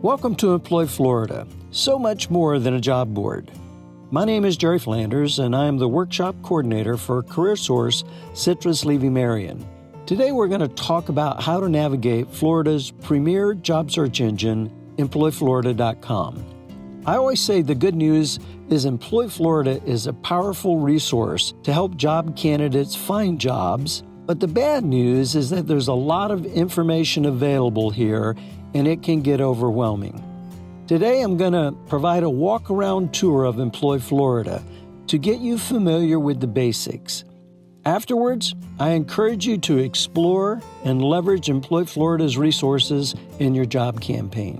Welcome to EmployFlorida, so much more than a job board. My name is Jerry Flanders, and I am the workshop coordinator for CareerSource Citrus Levy Marion. Today we're going to talk about how to navigate Florida's premier job search engine, EmployFlorida.com. I always say the good news is EmployFlorida is a powerful resource to help job candidates find jobs, but the bad news is that there's a lot of information available here and it can get overwhelming. Today I'm going to provide a walk-around tour of EmployFlorida to get you familiar with the basics. Afterwards, I encourage you to explore and leverage EmployFlorida's resources in your job campaign.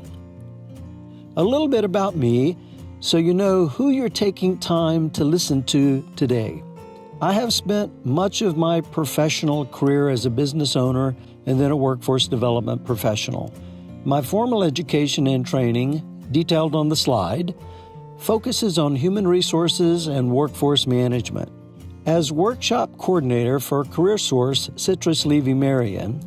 A little bit about me so you know who you're taking time to listen to today. I have spent much of my professional career as a business owner and then a workforce development professional. My formal education and training, detailed on the slide, focuses on human resources and workforce management. As workshop coordinator for CareerSource Citrus Levy Marion,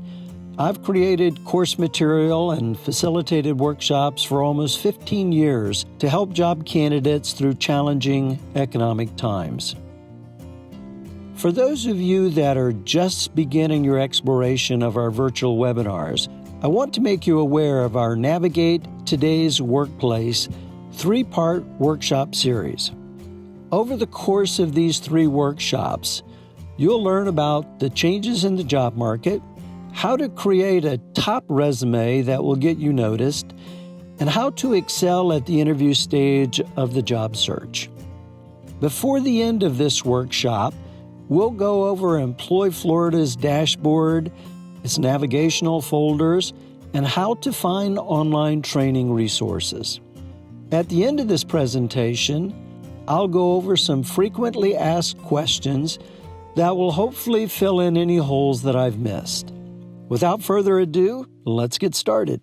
I've created course material and facilitated workshops for almost 15 years to help job candidates through challenging economic times. For those of you that are just beginning your exploration of our virtual webinars, I want to make you aware of our Navigate Today's Workplace 3-part workshop series. Over the course of these 3 workshops, you'll learn about the changes in the job market, how to create a top resume that will get you noticed, and how to excel at the interview stage of the job search. Before the end of this workshop, we'll go over EmployFlorida's dashboard, its navigational folders, and how to find online training resources. At the end of this presentation, I'll go over some frequently asked questions that will hopefully fill in any holes that I've missed. Without further ado, let's get started.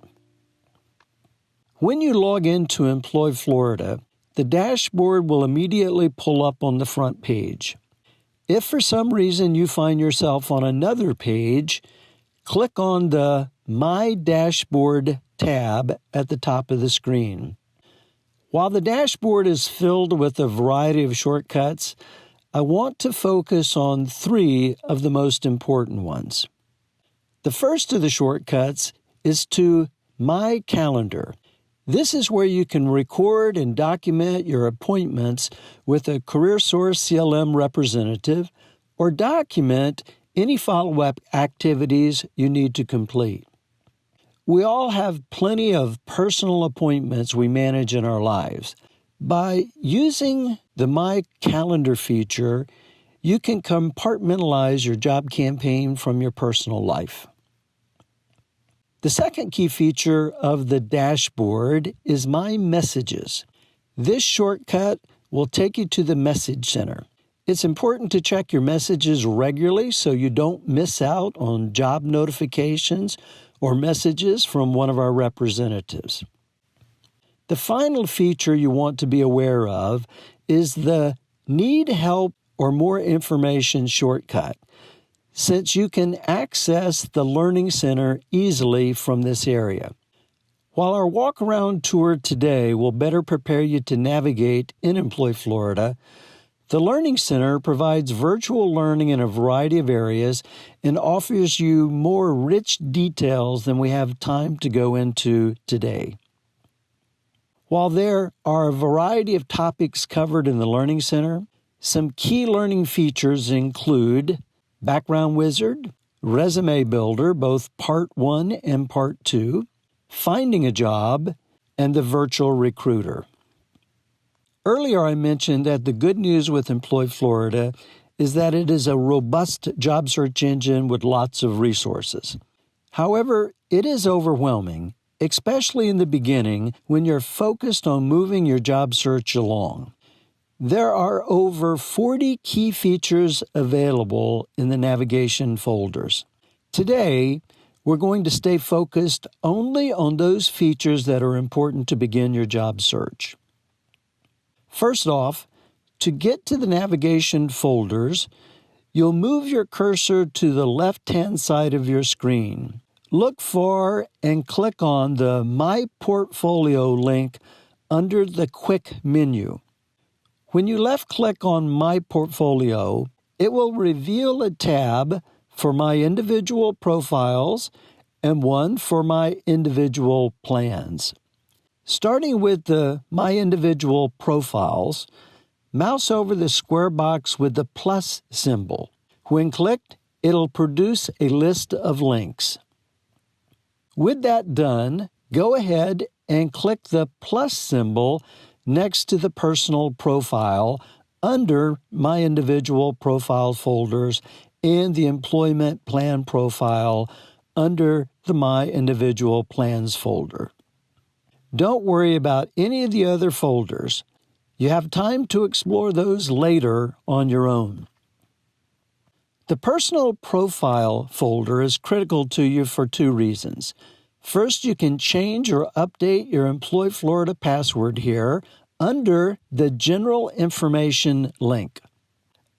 When you log into EmployFlorida, the dashboard will immediately pull up on the front page. If for some reason you find yourself on another page, click on the My Dashboard tab at the top of the screen. While the dashboard is filled with a variety of shortcuts, I want to focus on 3 of the most important ones. The first of the shortcuts is to My Calendar. This is where you can record and document your appointments with a CareerSource CLM representative or document any follow-up activities you need to complete. We all have plenty of personal appointments we manage in our lives. By using the My Calendar feature, you can compartmentalize your job campaign from your personal life. The second key feature of the dashboard is My Messages. This shortcut will take you to the Message Center. It's important to check your messages regularly so you don't miss out on job notifications or messages from one of our representatives. The final feature you want to be aware of is the Need Help or More Information shortcut, since you can access the Learning Center easily from this area. While our walk-around tour today will better prepare you to navigate in EmployFlorida, the Learning Center provides virtual learning in a variety of areas and offers you more rich details than we have time to go into today. While there are a variety of topics covered in the Learning Center, some key learning features include Background Wizard, Resume Builder, both Part 1 and Part 2, Finding a Job, and the Virtual Recruiter. Earlier I mentioned that the good news with EmployFlorida is that it is a robust job search engine with lots of resources. However, it is overwhelming, especially in the beginning when you're focused on moving your job search along. There are over 40 key features available in the navigation folders. Today, we're going to stay focused only on those features that are important to begin your job search. First off, to get to the navigation folders, you'll move your cursor to the left-hand side of your screen. look for and click on the My Portfolio link under the Quick menu. When you left-click on My Portfolio, it will reveal a tab for my individual profiles and one for my individual plans. Starting with the My Individual Profiles, mouse over the square box with the plus symbol. When clicked, it'll produce a list of links. With that done, go ahead and click the plus symbol next to the personal profile under My Individual Profile folders and the Employment Plan profile under the My Individual Plans folder. Don't worry about any of the other folders. You have time to explore those later on your own. The Personal Profile folder is critical to you for two reasons. First, you can change or update your EmployFlorida password here under the General Information link.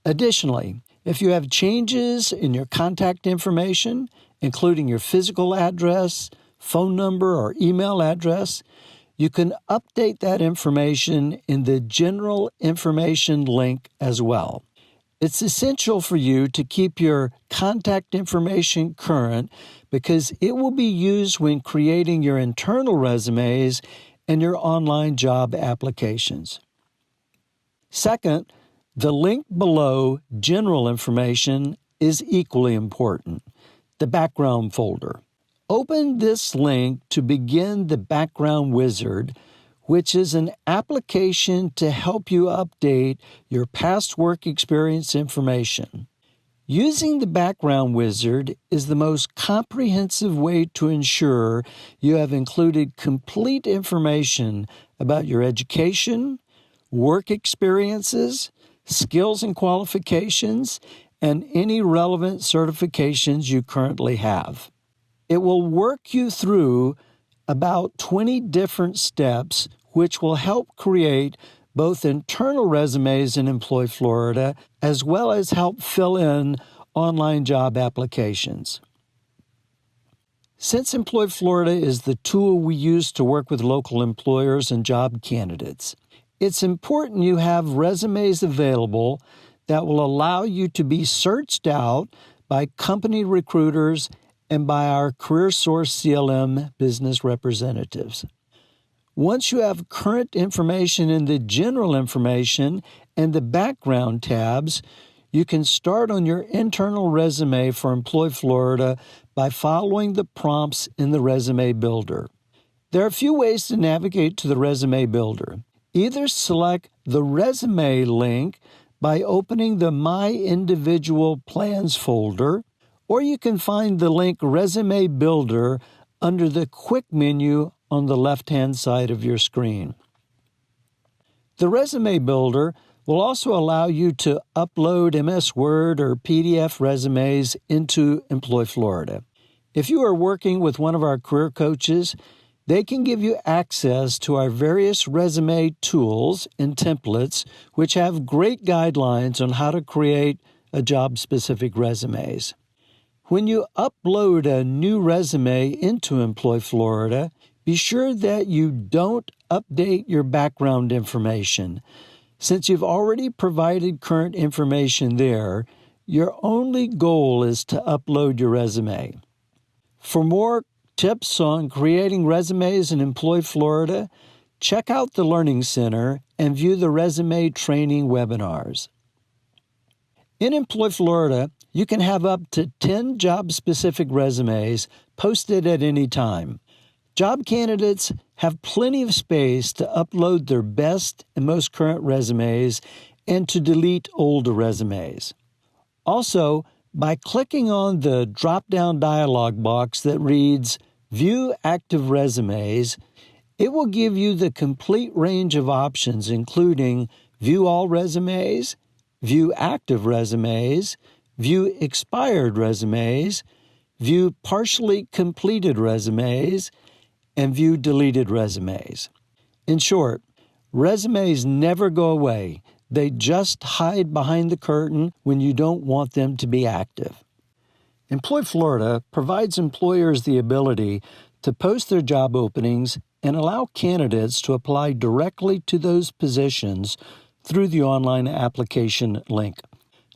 Additionally, if you have changes in your contact information, including your physical address, phone number, or email address, you can update that information in the General Information link as well. It's essential for you to keep your contact information current because it will be used when creating your internal resumes and your online job applications. Second, the link below General Information is equally important, the Background folder. Open this link to begin the Background Wizard, which is an application to help you update your past work experience information. Using the Background Wizard is the most comprehensive way to ensure you have included complete information about your education, work experiences, skills and qualifications, and any relevant certifications you currently have. It will work you through about 20 different steps, which will help create both internal resumes in EmployFlorida as well as help fill in online job applications. Since EmployFlorida is the tool we use to work with local employers and job candidates, it's important you have resumes available that will allow you to be searched out by company recruiters and by our CareerSource CLM business representatives. Once you have current information in the General Information and the Background tabs, you can start on your internal resume for EmployFlorida by following the prompts in the Resume Builder. There are a few ways to navigate to the Resume Builder. Either select the Resume link by opening the My Individual Plans folder, or you can find the link Resume Builder under the Quick menu on the left-hand side of your screen. The Resume Builder will also allow you to upload MS Word or PDF resumes into EmployFlorida. If you are working with one of our career coaches, they can give you access to our various resume tools and templates, which have great guidelines on how to create a job-specific resumes. When you upload a new resume into EmployFlorida, be sure that you don't update your background information. Since you've already provided current information there, your only goal is to upload your resume. For more tips on creating resumes in EmployFlorida, check out the Learning Center and view the resume training webinars. In EmployFlorida, you can have up to 10 job-specific resumes posted at any time. Job candidates have plenty of space to upload their best and most current resumes and to delete older resumes. Also, by clicking on the drop-down dialog box that reads View Active Resumes, it will give you the complete range of options, including View All Resumes, View Active Resumes, View Expired Resumes, View Partially Completed Resumes, and View Deleted Resumes. In short, resumes never go away. They just hide behind the curtain when you don't want them to be active. EmployFlorida provides employers the ability to post their job openings and allow candidates to apply directly to those positions through the online application link.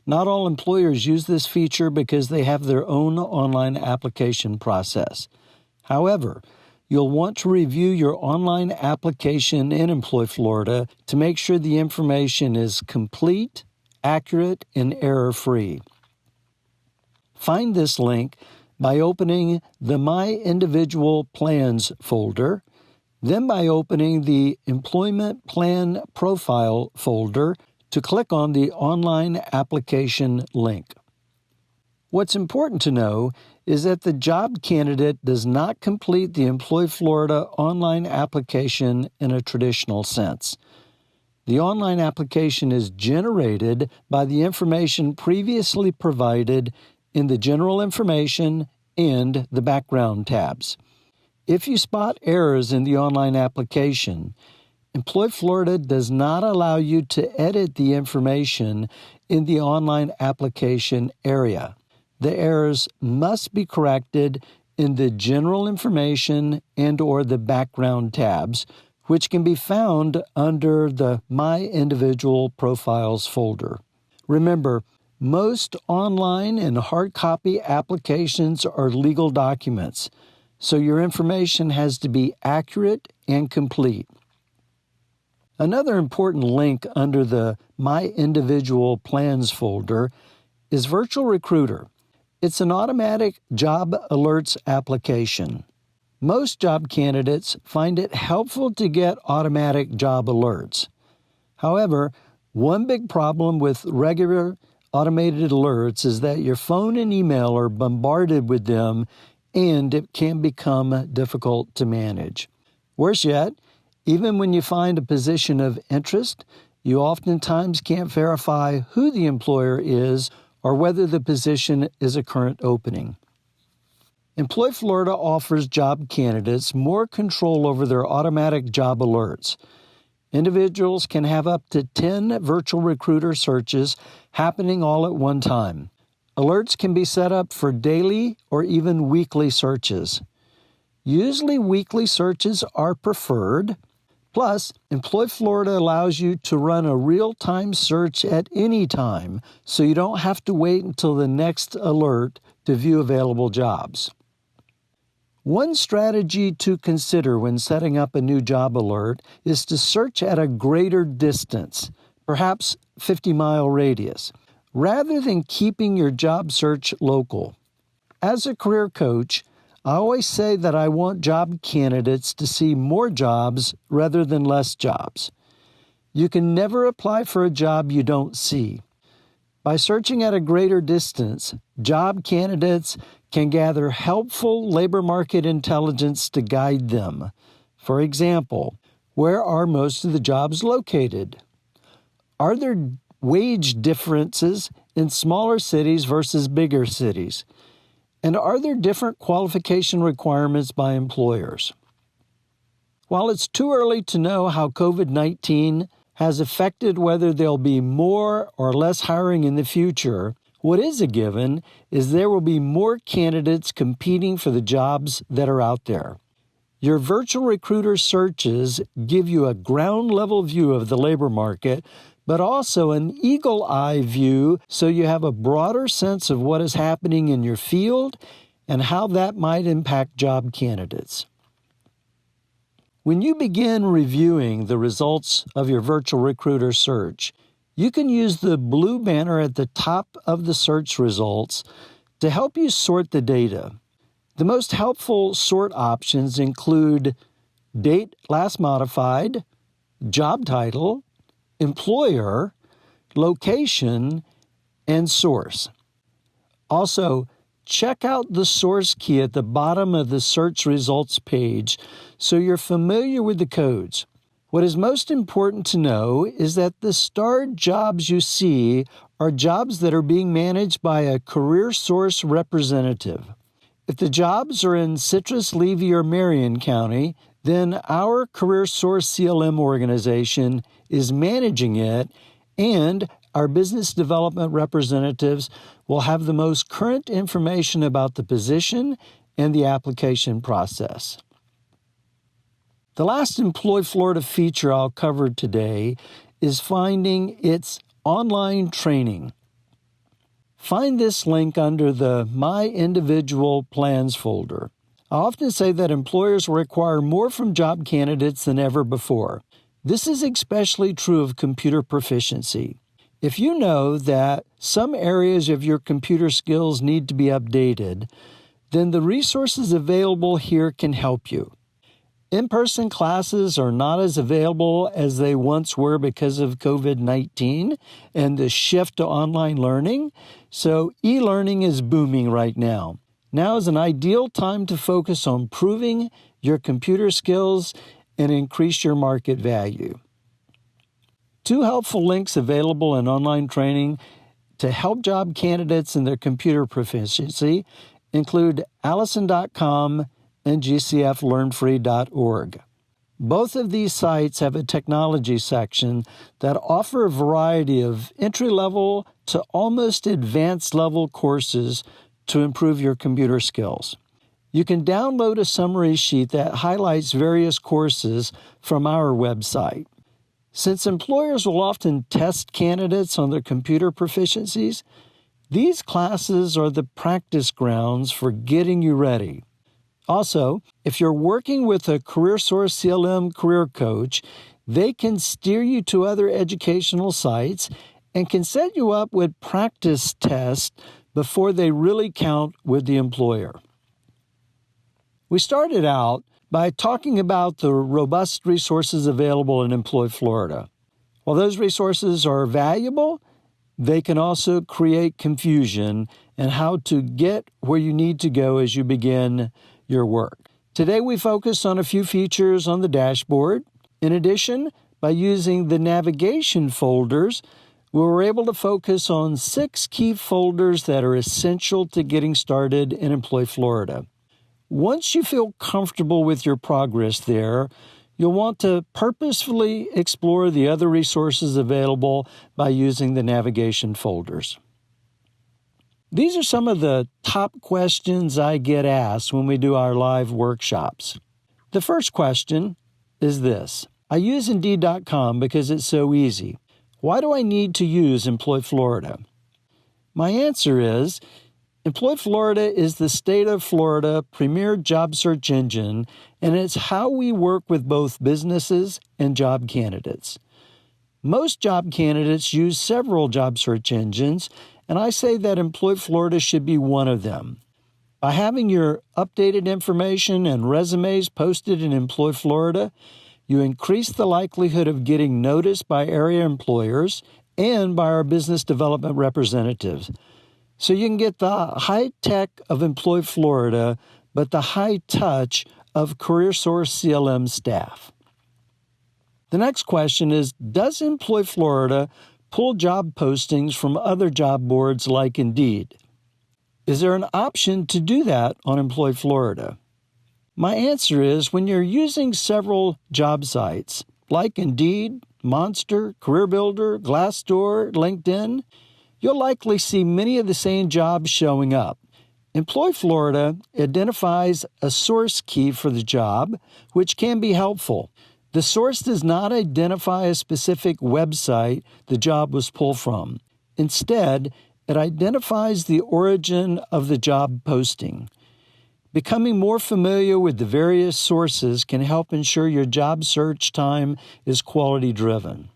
Not all employers use this feature because they have their own online application process. However, you'll want to review your online application in EmployFlorida to make sure the information is complete, accurate, and error-free. Find this link by opening the My Individual Plans folder, then by opening the Employment Plan Profile folder to click on the online application link. What's important to know is that the job candidate does not complete the EmployFlorida online application in a traditional sense. The online application is generated by the information previously provided in the General Information and the Background tabs. If you spot errors in the online application, EmployFlorida does not allow you to edit the information in the online application area. The errors must be corrected in the General Information and/or the Background tabs, which can be found under the My Individual Profiles folder. Remember, most online and hard copy applications are legal documents, so your information has to be accurate and complete. Another important link under the My Individual Plans folder is Virtual Recruiter. It's an automatic job alerts application. Most job candidates find it helpful to get automatic job alerts. However, one big problem with regular automated alerts is that your phone and email are bombarded with them, and it can become difficult to manage. Worse yet, even when you find a position of interest, you oftentimes can't verify who the employer is or whether the position is a current opening. EmployFlorida offers job candidates more control over their automatic job alerts. Individuals can have up to 10 virtual recruiter searches happening all at one time. Alerts can be set up for daily or even weekly searches. Usually weekly searches are preferred. Plus, EmployFlorida allows you to run a real-time search at any time, so you don't have to wait until the next alert to view available jobs. One strategy to consider when setting up a new job alert is to search at a greater distance, perhaps 50-mile radius, rather than keeping your job search local. As a career coach, I always say that I want job candidates to see more jobs rather than less jobs. You can never apply for a job you don't see. By searching at a greater distance, job candidates can gather helpful labor market intelligence to guide them. For example, where are most of the jobs located? Are there wage differences in smaller cities versus bigger cities? And are there different qualification requirements by employers? While it's too early to know how COVID-19 has affected whether there'll be more or less hiring in the future, what is a given is there will be more candidates competing for the jobs that are out there. Your virtual recruiter searches give you a ground-level view of the labor market, but also an eagle-eye view so you have a broader sense of what is happening in your field and how that might impact job candidates. When you begin reviewing the results of your virtual recruiter search, you can use the blue banner at the top of the search results to help you sort the data. The most helpful sort options include date last modified, job title, employer, location, and source. Also, check out the source key at the bottom of the search results page so you're familiar with the codes. What is most important to know is that the starred jobs you see are jobs that are being managed by a career source representative. If the jobs are in Citrus, Levy, or Marion County, then our Career Source CLM organization is managing it, and Our business development representatives will have the most current information about the position and the application process. The last EmployFlorida feature I'll cover today is finding its online training. Find this link under the My Individual Plans folder. I often say that employers will require more from job candidates than ever before. This is especially true of computer proficiency. If you know that some areas of your computer skills need to be updated, then the resources available here can help you. In-person classes are not as available as they once were because of COVID-19 and the shift to online learning, so e-learning is booming right now. Now is an ideal time to focus on improving your computer skills and increase your market value. 2 helpful links available in online training to help job candidates in their computer proficiency include Allison.com and GCFLearnFree.org. Both of these sites have a technology section that offer a variety of entry-level to almost advanced-level courses to improve your computer skills. You can download a summary sheet that highlights various courses from our website. Since employers will often test candidates on their computer proficiencies, these classes are the practice grounds for getting you ready. Also, if you're working with a CareerSource CLM career coach, they can steer you to other educational sites and can set you up with practice tests before they really count with the employer. We started out by talking about the robust resources available in EmployFlorida. While those resources are valuable, they can also create confusion in how to get where you need to go as you begin your work. Today we focus on a few features on the dashboard. In addition, by using the navigation folders, we were able to focus on 6 key folders that are essential to getting started in EmployFlorida. Once you feel comfortable with your progress there, you'll want to purposefully explore the other resources available by using the navigation folders. These are some of the top questions I get asked when we do our live workshops. The first question is this: I use Indeed.com because it's so easy. Why do I need to use EmployFlorida? My answer is, EmployFlorida is the state of Florida premier job search engine, and it's how we work with both businesses and job candidates. Most job candidates use several job search engines, and I say that EmployFlorida should be one of them. By having your updated information and resumes posted in EmployFlorida, you increase the likelihood of getting noticed by area employers and by our business development representatives. So you can get the high tech of EmployFlorida, but the high touch of CareerSource CLM staff. The next question is, does EmployFlorida pull job postings from other job boards like Indeed? Is there an option to do that on EmployFlorida? My answer is, when you're using several job sites like Indeed, Monster, CareerBuilder, Glassdoor, LinkedIn, you'll likely see many of the same jobs showing up. EmployFlorida identifies a source key for the job, which can be helpful. The source does not identify a specific website the job was pulled from. Instead, it identifies the origin of the job posting. Becoming more familiar with the various sources can help ensure your job search time is quality-driven.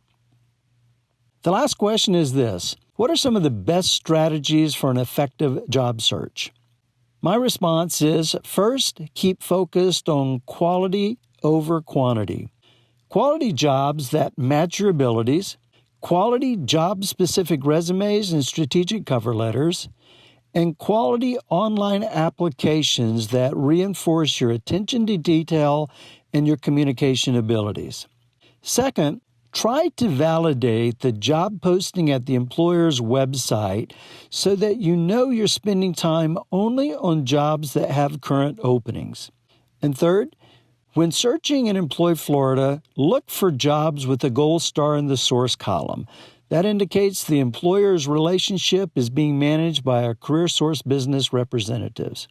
The last question is this: what are some of the best strategies for an effective job search? My response is, first, keep focused on quality over quantity. Quality jobs that match your abilities, quality job-specific resumes and strategic cover letters, and quality online applications that reinforce your attention to detail and your communication abilities. Second, try to validate the job posting at the employer's website so that you know you're spending time only on jobs that have current openings. And third, when searching in EmployFlorida, look for jobs with a gold star in the source column. That indicates the employer's relationship is being managed by our CareerSource business representatives.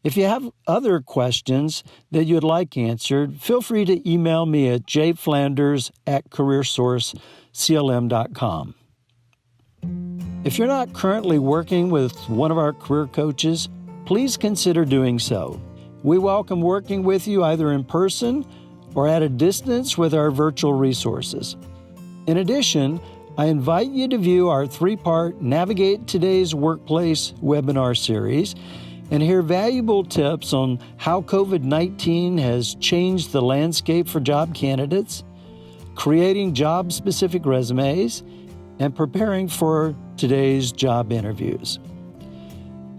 If you have other questions that you'd like answered, feel free to email me at jflanders@careersourceclm.com. If you're not currently working with one of our career coaches, please consider doing so. We welcome working with you either in person or at a distance with our virtual resources. In addition, I invite you to view our 3-part Navigate Today's Workplace webinar series and hear valuable tips on how COVID-19 has changed the landscape for job candidates, creating job-specific resumes, and preparing for today's job interviews.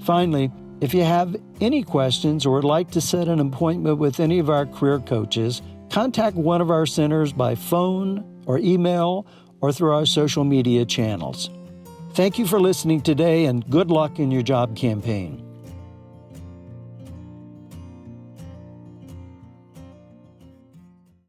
Finally, if you have any questions or would like to set an appointment with any of our career coaches, contact one of our centers by phone or email or through our social media channels. Thank you for listening today, and good luck in your job campaign.